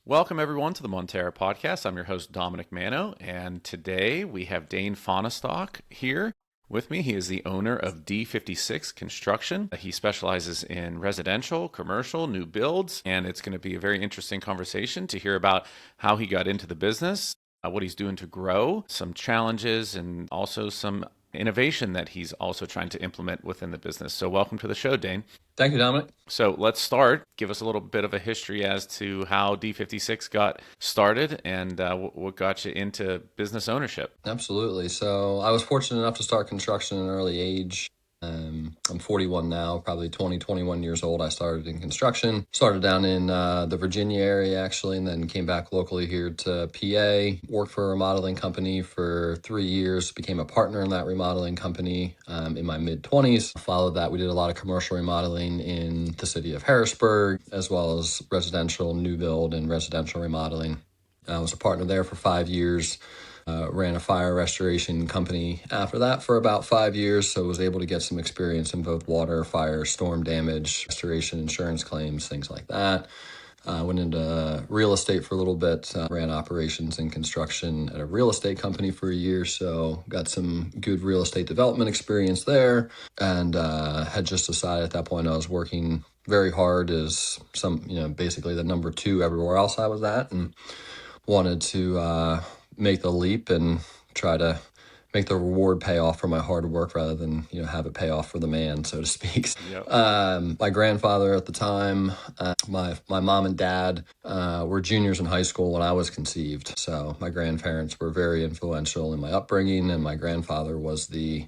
Welcome, everyone, to the Montera Podcast. I'm your host, Dominic Mano, and today we have Dane Fahnestock here with me. He is the owner of D56 Construction. He specializes in residential, commercial, new builds, and it's going to be a very interesting conversation to hear about how he got into the business, what he's doing to grow, some challenges, and also some innovation that he's also trying to implement within the business. So welcome to the show, Dane. Thank you, Dominic. So let's start. Give us a little bit of a history as to how D56 got started and what got you into business ownership. Absolutely. So I was fortunate enough to start construction at an early age. I'm 41 now, probably 21 years old. I started in construction, started down in the Virginia area actually, and then came back locally here to PA, worked for a remodeling company for 3 years, became a partner in that remodeling company in my mid-20s. Followed that, we did a lot of commercial remodeling in the city of Harrisburg, as well as residential new build and residential remodeling. I was a partner there for 5 years. Ran a fire restoration company after that for about 5 years, so was able to get some experience in both water, fire, storm damage, restoration, insurance claims, things like that. Went into real estate for a little bit, ran operations and construction at a real estate company for a year, so got some good real estate development experience there, and had just decided at that point I was working very hard as basically the number two everywhere else I was at, and wanted to make the leap and try to make the reward pay off for my hard work rather than, have it pay off for the man, so to speak. Yep. My grandfather at the time, my mom and dad were juniors in high school when I was conceived. So my grandparents were very influential in my upbringing, and my grandfather was the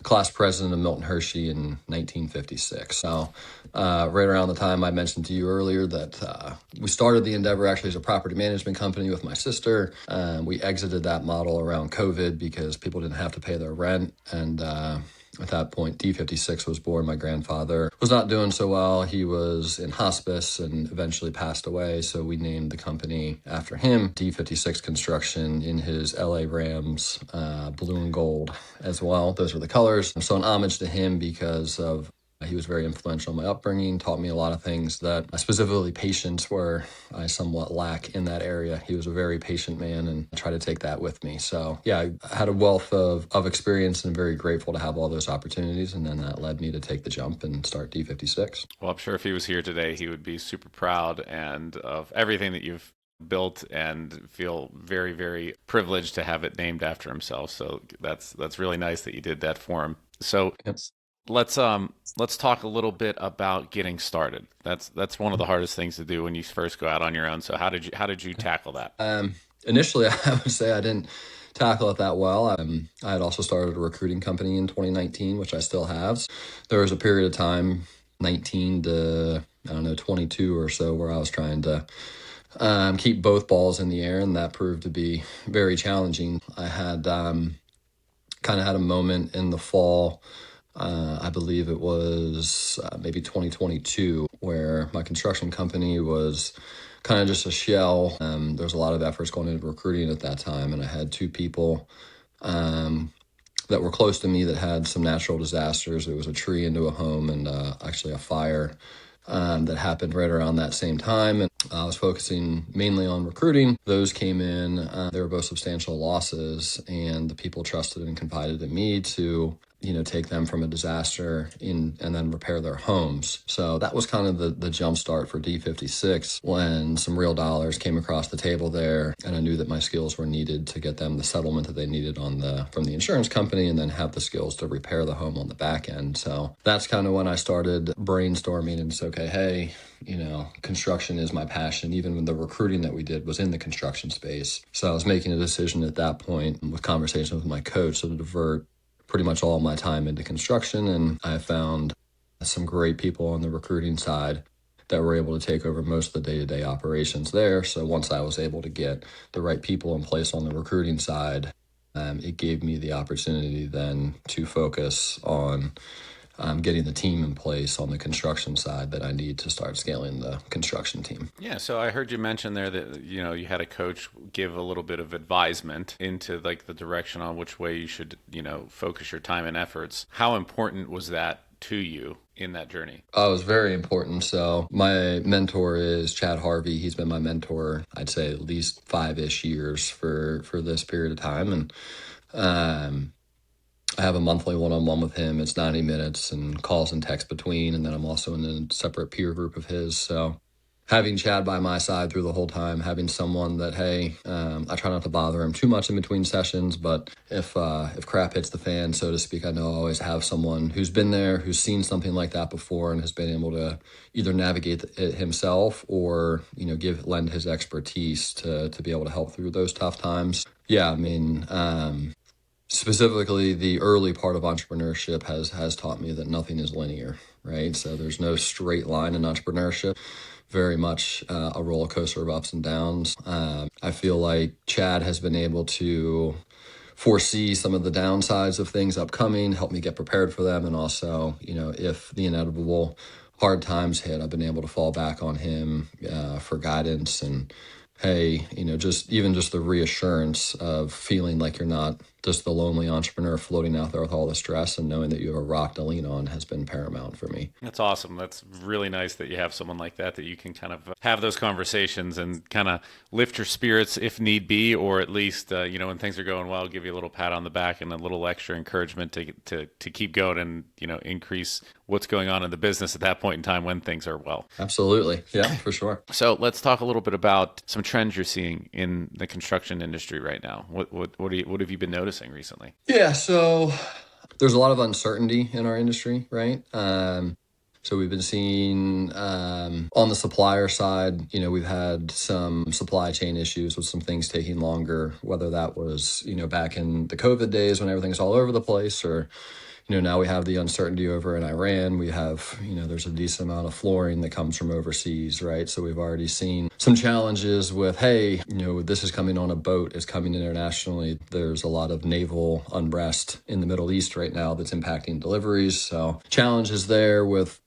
class president of Milton Hershey in 1956. So right around the time I mentioned to you earlier that we started the endeavor actually as a property management company with my sister. We exited that model around COVID because people didn't have to pay their rent. And at that point, D56 was born. My grandfather was not doing so well. He was in hospice and eventually passed away. So we named the company after him, D56 Construction, in his LA Rams blue and gold as well. Those were the colors. So an homage to him because of he was very influential in my upbringing, taught me a lot of things that specifically patience, where I somewhat lack in that area. He was a very patient man, and I try to take that with me. So yeah, I had a wealth of experience and very grateful to have all those opportunities. And then that led me to take the jump and start D56. Well, I'm sure if he was here today, he would be super proud and of everything that you've built and feel very, very privileged to have it named after himself. So that's really nice that you did that for him. So Yes. Let's talk a little bit about getting started. That's one of the hardest things to do when you first go out on your own. So how did you tackle that? Initially, I would say I didn't tackle it that well. I had also started a recruiting company in 2019, which I still have. There was a period of time, 19 to 22 or so, where I was trying to keep both balls in the air, and that proved to be very challenging. I had kind of had a moment in the fall. I believe it was maybe 2022, where my construction company was kind of just a shell. There was a lot of efforts going into recruiting at that time, and I had two people that were close to me that had some natural disasters. It was a tree into a home and actually a fire that happened right around that same time. And I was focusing mainly on recruiting. Those came in. They were both substantial losses, and the people trusted and confided in me to take them from a disaster and then repair their homes. So that was kind of the jump start for D56 when some real dollars came across the table there, and I knew that my skills were needed to get them the settlement that they needed from the insurance company, and then have the skills to repair the home on the back end. So that's kind of when I started brainstorming and said, okay, hey, construction is my passion. Even when the recruiting that we did was in the construction space. So I was making a decision at that point with conversations with my coach to divert pretty much all my time into construction, and I found some great people on the recruiting side that were able to take over most of the day-to-day operations there. So once I was able to get the right people in place on the recruiting side, it gave me the opportunity then to focus on getting the team in place on the construction side that I need to start scaling the construction team. Yeah, so I heard you mention there that you had a coach give a little bit of advisement into like the direction on which way you should focus your time and efforts. How important was that to you in that journey? Oh, it was very important. So my mentor is Chad Harvey. He's been my mentor, I'd say at least 5-ish years for this period of time. And I have a monthly one-on-one with him. It's 90 minutes and calls and texts between. And then I'm also in a separate peer group of his. So having Chad by my side through the whole time, having someone that, hey, I try not to bother him too much in between sessions, but if crap hits the fan, so to speak, I know I always have someone who's been there, who's seen something like that before and has been able to either navigate it himself or, lend his expertise to be able to help through those tough times. Yeah, I mean, specifically the early part of entrepreneurship has taught me that nothing is linear, right? So there's no straight line in entrepreneurship. Very much a roller coaster of ups and downs. I feel like Chad has been able to foresee some of the downsides of things upcoming, help me get prepared for them, and also, if the inevitable hard times hit, I've been able to fall back on him for guidance and, hey, just the reassurance of feeling like you're not just the lonely entrepreneur floating out there with all the stress, and knowing that you have a rock to lean on has been paramount for me. That's awesome. That's really nice that you have someone like that you can kind of have those conversations and kind of lift your spirits if need be, or at least, when things are going well, give you a little pat on the back and a little extra encouragement to keep going and, increase what's going on in the business at that point in time when things are well. Absolutely. Yeah, for sure. So let's talk a little bit about some trends you're seeing in the construction industry right now. What have you been noticing recently? Yeah, so there's a lot of uncertainty in our industry, right? So we've been seeing on the supplier side, we've had some supply chain issues with some things taking longer, whether that was, back in the COVID days when everything's all over the place, or now we have the uncertainty over in Iran. We have, there's a decent amount of flooring that comes from overseas, right? So we've already seen some challenges with, hey, this is coming on a boat, it's coming internationally. There's a lot of naval unrest in the Middle East right now that's impacting deliveries. So challenges there with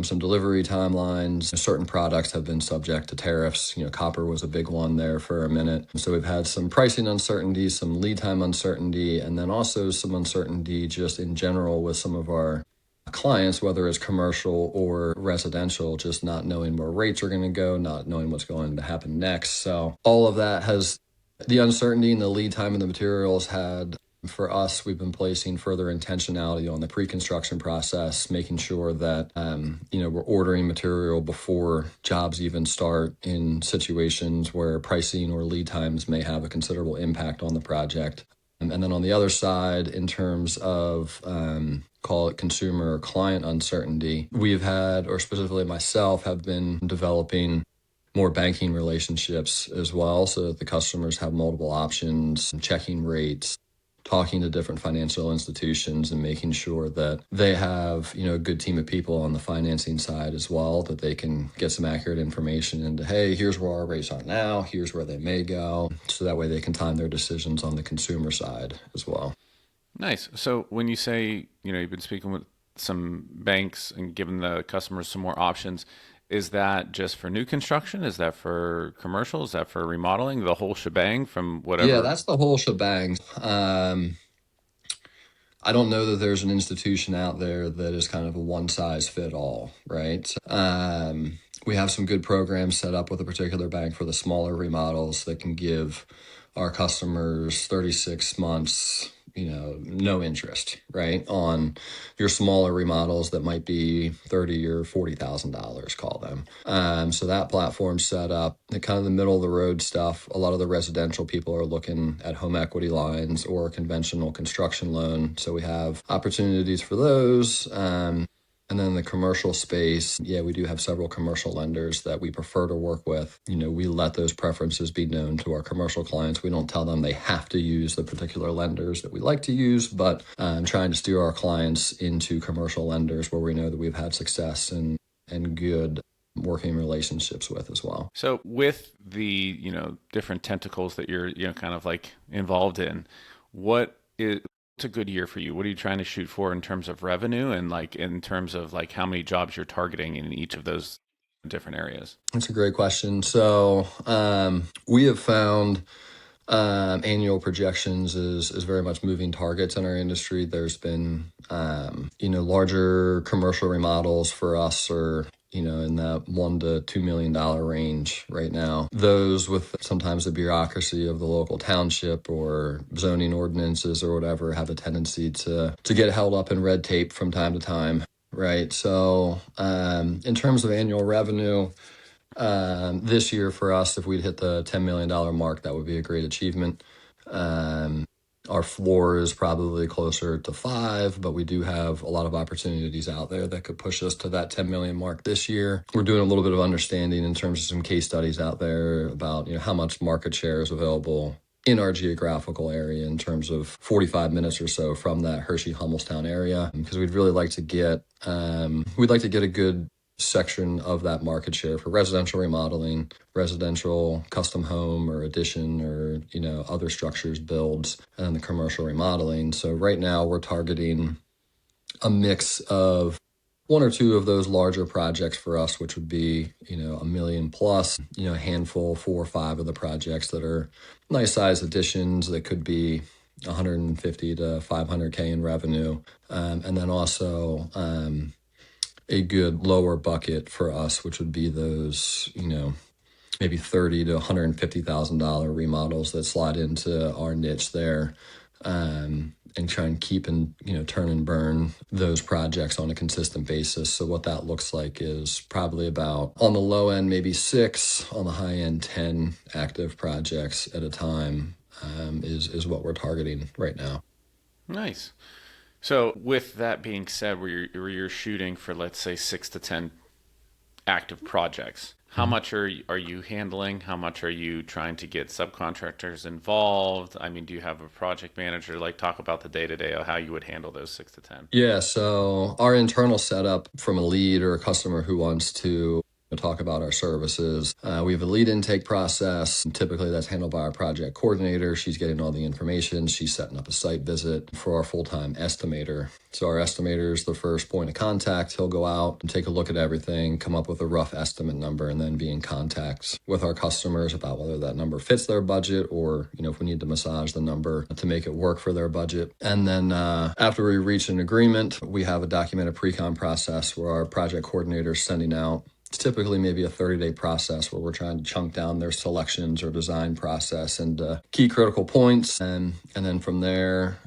some delivery timelines. Certain products have been subject to tariffs. Copper was a big one there for a minute. So we've had some pricing uncertainty, some lead time uncertainty, and then also some uncertainty just in general with some of our clients, whether it's commercial or residential, just not knowing where rates are going to go, not knowing what's going to happen next. So all of that has the uncertainty and the lead time of the materials had. For us, we've been placing further intentionality on the pre-construction process, making sure that, we're ordering material before jobs even start in situations where pricing or lead times may have a considerable impact on the project. And then on the other side, in terms of, call it consumer or client uncertainty, we've had, or specifically myself, have been developing more banking relationships as well, so that the customers have multiple options, checking rates, talking to different financial institutions and making sure that they have, a good team of people on the financing side as well, that they can get some accurate information into, hey, here's where our rates are now, here's where they may go. So that way they can time their decisions on the consumer side as well. Nice. So when you say, you've been speaking with some banks and giving the customers some more options, is that just for new construction? Is that for commercial? Is that for remodeling? The whole shebang from whatever? Yeah, that's the whole shebang. I don't know that there's an institution out there that is kind of a one size fit all, right? We have some good programs set up with a particular bank for the smaller remodels that can give our customers 36 months, no interest, right, on your smaller remodels that might be $30,000 or $40,000, call them. So that platform's set up. The kind of the middle of the road stuff, a lot of the residential people are looking at home equity lines or a conventional construction loan. So we have opportunities for those. And then the commercial space, yeah, we do have several commercial lenders that we prefer to work with. We let those preferences be known to our commercial clients. We don't tell them they have to use the particular lenders that we like to use, but trying to steer our clients into commercial lenders where we know that we've had success and good working relationships with as well. So with the, different tentacles that you're, kind of like involved in, what is It's a good year for you. What are you trying to shoot for in terms of revenue and like in terms of like how many jobs you're targeting in each of those different areas? That's a great question. So we have found annual projections is very much moving targets in our industry. There's been, larger commercial remodels for us are, in that $1 to $2 million range right now. Those with sometimes the bureaucracy of the local township or zoning ordinances or whatever have a tendency to get held up in red tape from time to time. Right. So, in terms of annual revenue, this year for us, if we'd hit the $10 million mark, that would be a great achievement. Um, our floor is probably closer to 5, but we do have a lot of opportunities out there that could push us to that 10 million mark this year. We're doing a little bit of understanding in terms of some case studies out there about, how much market share is available in our geographical area in terms of 45 minutes or so from that Hershey-Hummelstown area, because we'd really like to get, a good section of that market share for residential remodeling, residential custom home or addition or, other structures builds, and then the commercial remodeling. So right now we're targeting a mix of one or two of those larger projects for us, which would be, a million plus, a handful, 4 or 5 of the projects that are nice size additions that could be 150 to 500K in revenue. And then also, a good lower bucket for us, which would be those, maybe $30 to $150,000 remodels that slide into our niche there, and try and keep and turn and burn those projects on a consistent basis. So what that looks like is probably about on the low end maybe 6, on the high end 10 active projects at a time, is what we're targeting right now. Nice. So, with that being said, where you're shooting for, let's say, 6 to 10 active projects, how much are you handling? How much are you trying to get subcontractors involved? I mean, do you have a project manager? Like, talk about the day to day of how you would handle those 6 to 10. Yeah, so our internal setup from a lead or a customer who wants to talk about our services. We have a lead intake process. Typically, that's handled by our project coordinator. She's getting all the information. She's setting up a site visit for our full-time estimator. So our estimator is the first point of contact. He'll go out and take a look at everything, come up with a rough estimate number, and then be in contact with our customers about whether that number fits their budget or, if we need to massage the number to make it work for their budget. And then after we reach an agreement, we have a documented pre-con process where our project coordinator is sending out. It's typically maybe a 30-day process where we're trying to chunk down their selections or design process and key critical points. And then from there,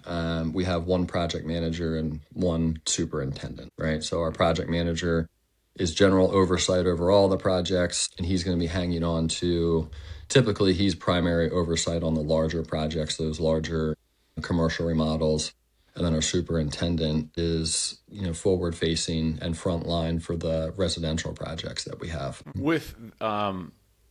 we have one project manager and one superintendent, right? So our project manager is general oversight over all the projects, and he's going to be hanging on to, typically he's primary oversight on the larger projects, those larger commercial remodels. And then our superintendent is, forward facing and frontline for the residential projects that we have. With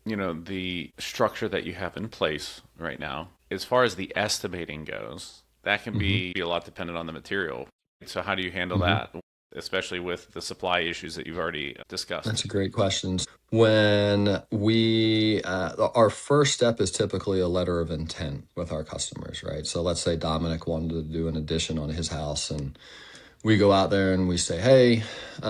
the structure that you have in place right now, as far as the estimating goes, that can be a lot dependent on the material. So how do you handle that, especially with the supply issues that you've already discussed? That's a great question. When we, our first step is typically a letter of intent with our customers, right? So let's say Dominic wanted to do an addition on his house, and we go out there and we say, hey,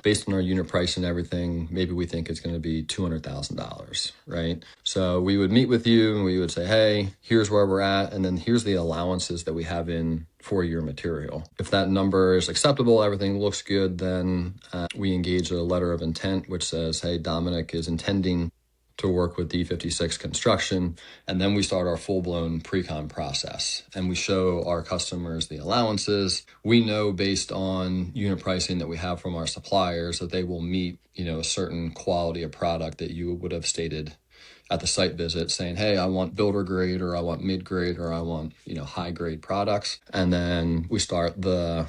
based on our unit price and everything, maybe we think it's going to be $200,000, right? So we would meet with you and we would say, hey, here's where we're at. And then here's the allowances that we have in for your material. If that number is acceptable, everything looks good, then we engage a letter of intent, which says, hey, Dominic is intending to work with D56 construction. And then we start our full-blown pre-con process and we show our customers the allowances. We know based on unit pricing that we have from our suppliers that they will meet, a certain quality of product that you would have stated at the site visit saying, hey, I want builder grade or I want mid grade or I want, high grade products. And then we start the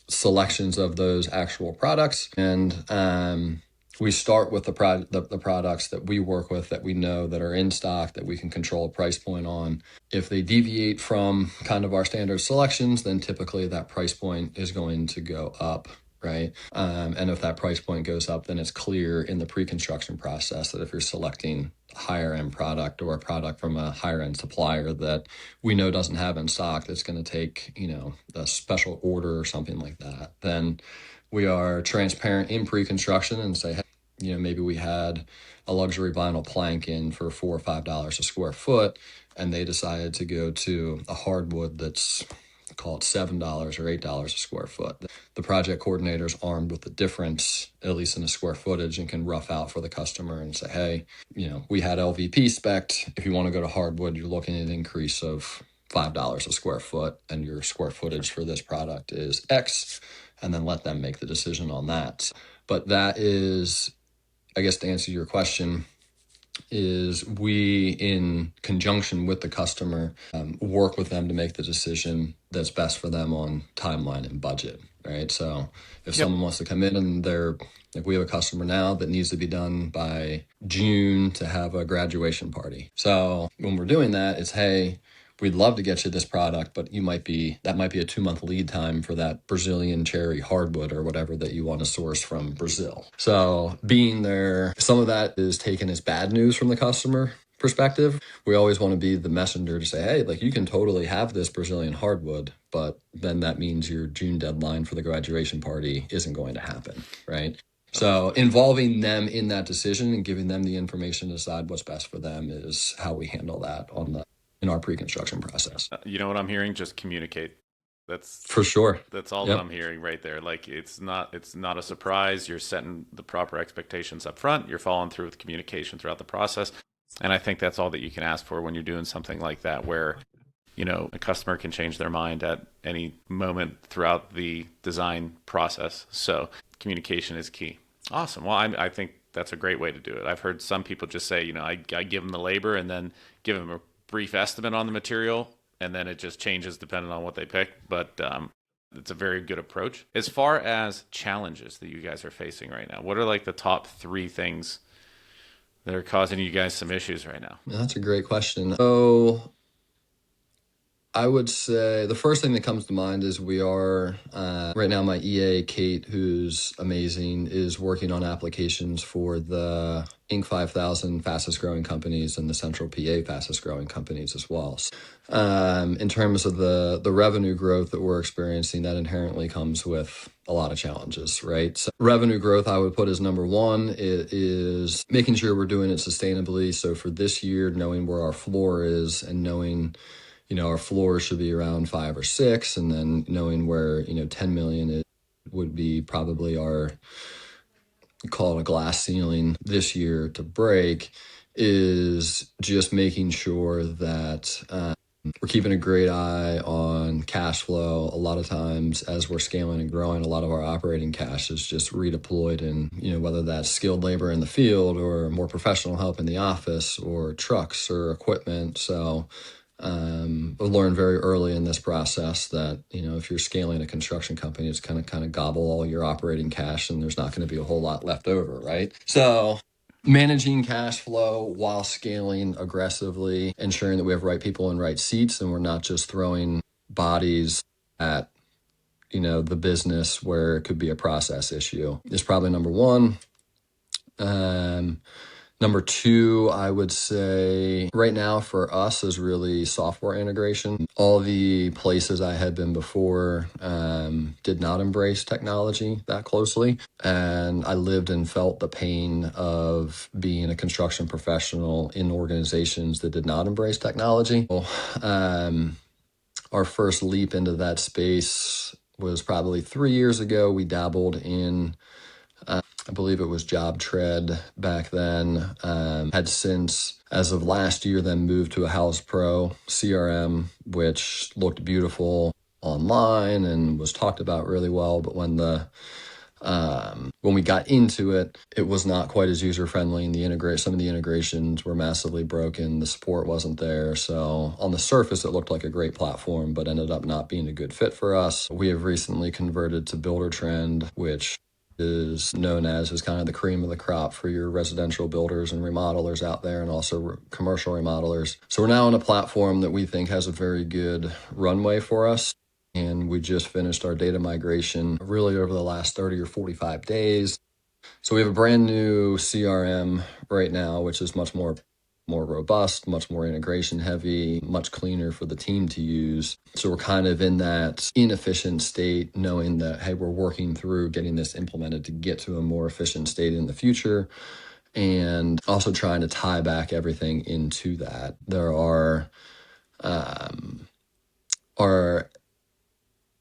selections of those actual products. And we start with the products that we work with that we know that are in stock, that we can control a price point on. If they deviate from kind of our standard selections, then typically that price point is going to go up, right? And if that price point goes up, then it's clear in the pre-construction process that if you're selecting a higher end product or a product from a higher end supplier that we know doesn't have in stock, that's going to take, a special order or something like that, then we are transparent in pre-construction and say, hey, maybe we had a luxury vinyl plank in for $4 or $5 a square foot, and they decided to go to a hardwood that's, call it $7 or $8 a square foot. The project coordinator is armed with the difference, at least in the square footage, and can rough out for the customer and say, hey, we had LVP spec'd. If you want to go to hardwood, you're looking at an increase of $5 a square foot, and your square footage for this product is X, and then let them make the decision on that. But that is, I guess, to answer your question, is we, in conjunction with the customer, work with them to make the decision that's best for them on timeline and budget, right? So if someone wants to come in and if we have a customer now that needs to be done by June to have a graduation party. So when we're doing that, it's, hey, we'd love to get you this product, but that might be a 2-month lead time for that Brazilian cherry hardwood or whatever that you want to source from Brazil. So being there, some of that is taken as bad news from the customer perspective. We always want to be the messenger to say, hey, you can totally have this Brazilian hardwood, but then that means your June deadline for the graduation party isn't going to happen, right? So involving them in that decision and giving them the information to decide what's best for them is how we handle that in our pre-construction process. You know what I'm hearing? Just communicate. That's for sure. That's all that I'm hearing right there. It's not a surprise. You're setting the proper expectations up front. You're following through with communication throughout the process. And I think that's all that you can ask for when you're doing something like that, where, a customer can change their mind at any moment throughout the design process. So communication is key. Awesome. Well, I think that's a great way to do it. I've heard some people just say, I give them the labor and then give them a brief estimate on the material, and then it just changes depending on what they pick. But it's a very good approach. As far as challenges that you guys are facing right now, what are the top 3 things that are causing you guys some issues right now? That's a great question. So I would say the first thing that comes to mind is we are, right now my EA, Kate, who's amazing, is working on applications for the Inc. 5000 fastest growing companies and the Central PA fastest growing companies as well. In terms of the revenue growth that we're experiencing, that inherently comes with a lot of challenges, right? So revenue growth, I would put as number 1. It is making sure we're doing it sustainably. So for this year, knowing where our floor is and knowing our floor should be around 5 or 6, and then knowing where, 10 million would be probably our, call it a glass ceiling this year to break, is just making sure that we're keeping a great eye on cash flow. A lot of times as we're scaling and growing, a lot of our operating cash is just redeployed in, whether that's skilled labor in the field or more professional help in the office or trucks or equipment. So I've learned very early in this process that, if you're scaling a construction company, it's kind of gobble all your operating cash and there's not going to be a whole lot left over, right? So managing cash flow while scaling aggressively, ensuring that we have right people in right seats and we're not just throwing bodies at, the business where it could be a process issue is probably number 1. Number 2, I would say right now for us is really software integration. All the places I had been before did not embrace technology that closely. And I lived and felt the pain of being a construction professional in organizations that did not embrace technology. Our first leap into that space was probably 3 years ago. We dabbled in I believe it was Job Tread back then, had since, as of last year, then moved to a House Pro CRM, which looked beautiful online and was talked about really well. But when we got into it, it was not quite as user-friendly, and some of the integrations were massively broken. The support wasn't there. So on the surface, it looked like a great platform, but ended up not being a good fit for us. We have recently converted to Builder Trend, which is known as kind of the cream of the crop for your residential builders and remodelers out there, and also commercial remodelers. So we're now on a platform that we think has a very good runway for us. and we just finished our data migration really over the last 30 or 45 days. So we have a brand new CRM right now, which is much more robust, much more integration heavy, much cleaner for the team to use. So we're kind of in that inefficient state, knowing that, hey, we're working through getting this implemented to get to a more efficient state in the future, and also trying to tie back everything into that. There are our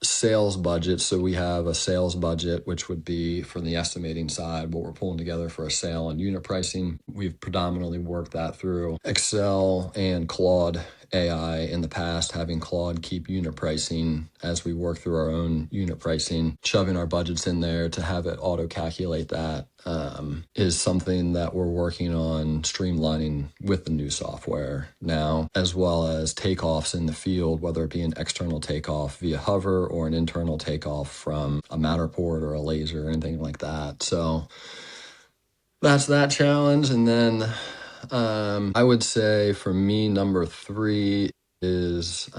sales budget. So we have a sales budget, which would be from the estimating side, what we're pulling together for a sale and unit pricing. We've predominantly worked that through Excel and Claude AI in the past, having Claude keep unit pricing as we work through our own unit pricing, shoving our budgets in there to have it auto calculate that is something that we're working on streamlining with the new software now, as well as takeoffs in the field, whether it be an external takeoff via hover or an internal takeoff from a Matterport or a laser or anything like that. So that's that challenge. And then I would say for me, number 3 is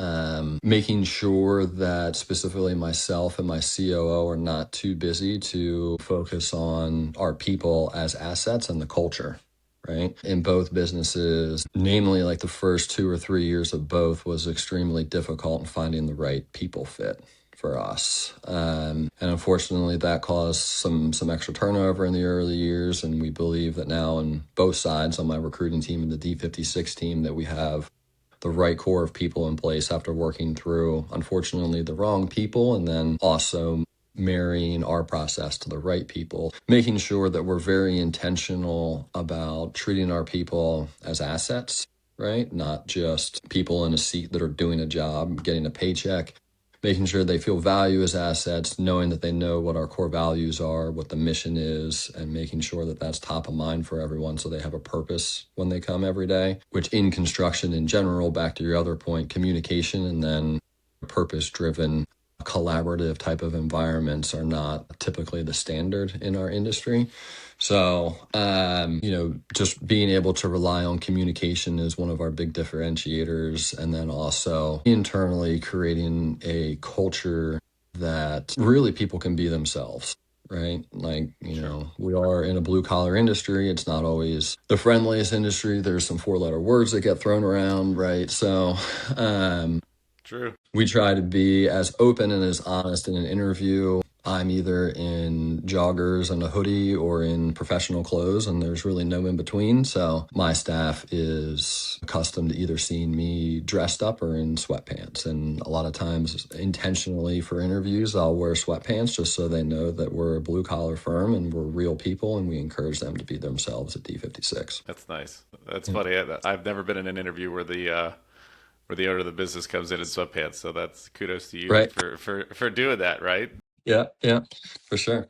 making sure that specifically myself and my COO are not too busy to focus on our people as assets and the culture, right? In both businesses, namely like the first 2 or 3 years of both was extremely difficult in finding the right people fit for us. And unfortunately, that caused some extra turnover in the early years. And we believe that now on both sides, on my recruiting team and the D56 team, that we have the right core of people in place after working through, unfortunately, the wrong people, and then also marrying our process to the right people, making sure that we're very intentional about treating our people as assets, right? Not just people in a seat that are doing a job, getting a paycheck, making sure they feel value as assets, knowing that they know what our core values are, what the mission is, and making sure that that's top of mind for everyone so they have a purpose when they come every day, which in construction in general, back to your other point, communication and then purpose-driven collaborative type of environments are not typically the standard in our industry. So, just being able to rely on communication is one of our big differentiators. And then also internally creating a culture that really people can be themselves. Right. Like, we are in a blue collar industry. It's not always the friendliest industry. There's some 4-letter words that get thrown around. Right. So, True. we try to be as open and as honest in an interview. I'm either in joggers and a hoodie or in professional clothes, and there's really no in between. So my staff is accustomed to either seeing me dressed up or in sweatpants. And a lot of times intentionally for interviews, I'll wear sweatpants just so they know that we're a blue collar firm and we're real people, and we encourage them to be themselves at D56. That's nice. That's funny. I've never been in an interview where the owner of the business comes in sweatpants. So that's kudos to you Right. for doing that, right? Yeah, for sure.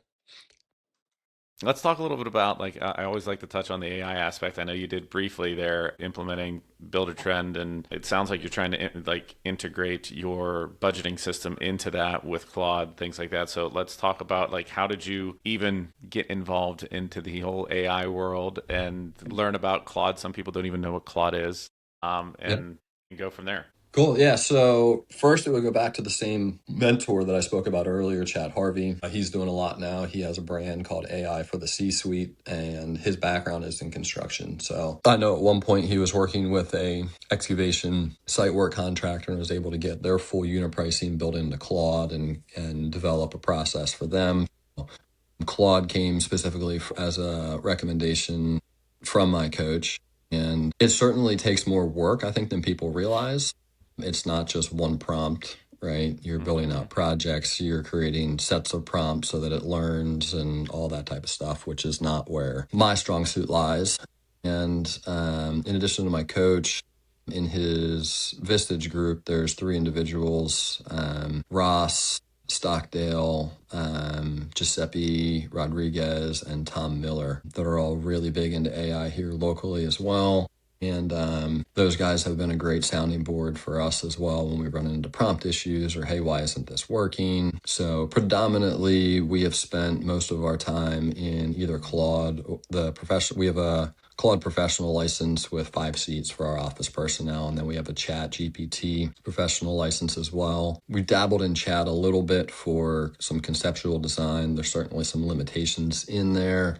Let's talk a little bit about, like, I always like to touch on the AI aspect. I know you did briefly there, implementing Builder Trend, and it sounds like you're trying to integrate your budgeting system into that with Claude, things like that. So let's talk about, like, how did you even get involved into the whole AI world and learn about Claude? Some people don't even know what Claude is, and go from there. Cool. Yeah. So first, it would go back to the same mentor that I spoke about earlier, Chad Harvey. He's doing a lot now. He has a brand called AI for the C-Suite, and his background is in construction. So I know at one point he was working with a excavation site work contractor and was able to get their full unit pricing built into Claude and develop a process for them. Claude came specifically as a recommendation from my coach, and it certainly takes more work, I think, than people realize. It's not just one prompt, right? You're building out projects, you're creating sets of prompts so that it learns and all that type of stuff, which is not where my strong suit lies. And in addition to my coach, in his Vistage group, there's 3 individuals, Ross, Stockdale, Giuseppe Rodriguez, and Tom Miller, that are all really big into AI here locally as well. And those guys have been a great sounding board for us as well when we run into prompt issues or, hey, why isn't this working? So predominantly, we have spent most of our time in either Claude, we have a Claude professional license with 5 seats for our office personnel, and then we have a Chat GPT professional license as well. We dabbled in Chat a little bit for some conceptual design. There's certainly some limitations in there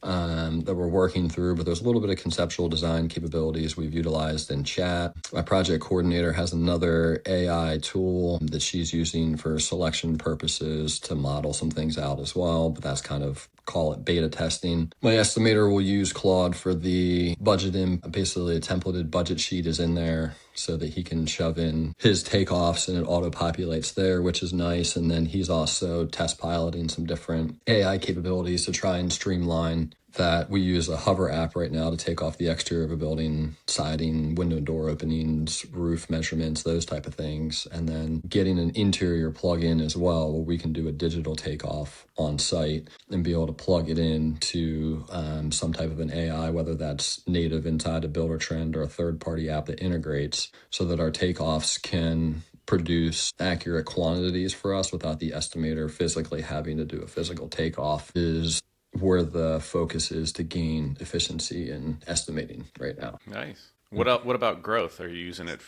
that we're working through, but there's a little bit of conceptual design capabilities we've utilized in Chat. My project coordinator has another AI tool that she's using for selection purposes to model some things out as well, but that's kind of, call it beta testing. My estimator will use Claude for the budgeting. Basically, a templated budget sheet is in there so that he can shove in his takeoffs and it auto-populates there, which is nice. And then he's also test piloting some different AI capabilities to try and streamline that. We use a hover app right now to take off the exterior of a building, siding, window and door openings, roof measurements, those type of things. And then getting an interior plug-in as well, where we can do a digital takeoff on site and be able to plug it into some type of an AI, whether that's native inside a Builder Trend or a third-party app that integrates, so that our takeoffs can produce accurate quantities for us without the estimator physically having to do a physical takeoff, is where the focus is to gain efficiency in estimating right now. Nice. What about growth? Are you using it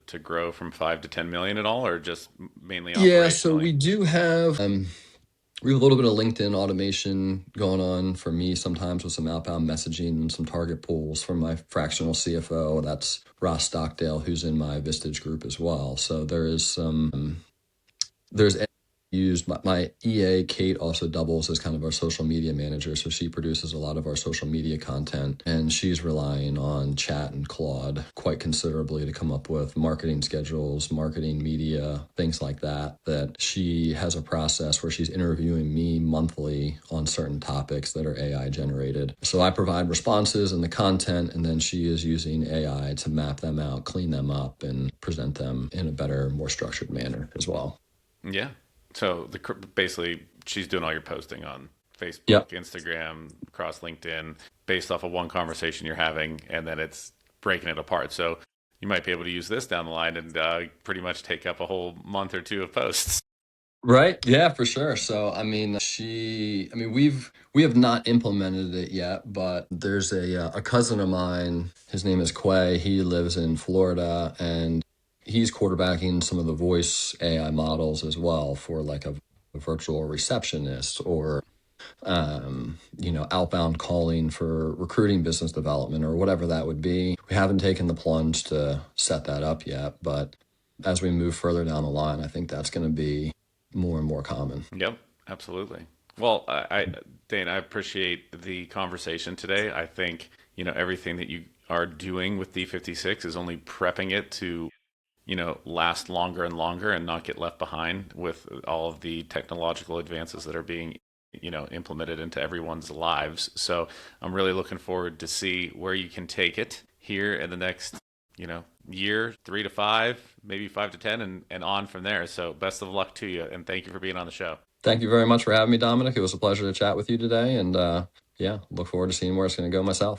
to grow from 5 to 10 million at all, or just mainly Yeah, so operationally? we have a little bit of LinkedIn automation going on for me sometimes with some outbound messaging and some target pools from my fractional CFO. That's Ross Stockdale, who's in my Vistage group as well. So there's used my EA Kate also doubles as kind of our social media manager, so she produces a lot of our social media content, and she's relying on Chat and Claude quite considerably to come up with marketing schedules, marketing media, things like that. That she has a process where she's interviewing me monthly on certain topics that are AI generated. So I provide responses and the content, and then she is using AI to map them out, clean them up, and present them in a better, more structured manner as well. Yeah. So basically, she's doing all your posting on Facebook, Yep. Instagram, across LinkedIn, based off of one conversation you're having, and then it's breaking it apart. So you might be able to use this down the line and pretty much take up a whole month or two of posts. Right. Yeah, for sure. So, we have not implemented it yet, but there's a cousin of mine. His name is Quay. He lives in Florida, and he's quarterbacking some of the voice AI models as well for like a virtual receptionist or outbound calling for recruiting business development or whatever that would be. We haven't taken the plunge to set that up yet, but as we move further down the line, I think that's going to be more and more common. Yep, absolutely. Well, Dane, I appreciate the conversation today. I think, everything that you are doing with D56 is only prepping it to, last longer and longer and not get left behind with all of the technological advances that are being, implemented into everyone's lives. So I'm really looking forward to see where you can take it here in the next, year, 3 to 5, maybe 5 to 10, and on from there. So best of luck to you, and thank you for being on the show. Thank you very much for having me, Dominic. It was a pleasure to chat with you today. And yeah, look forward to seeing where it's going to go myself.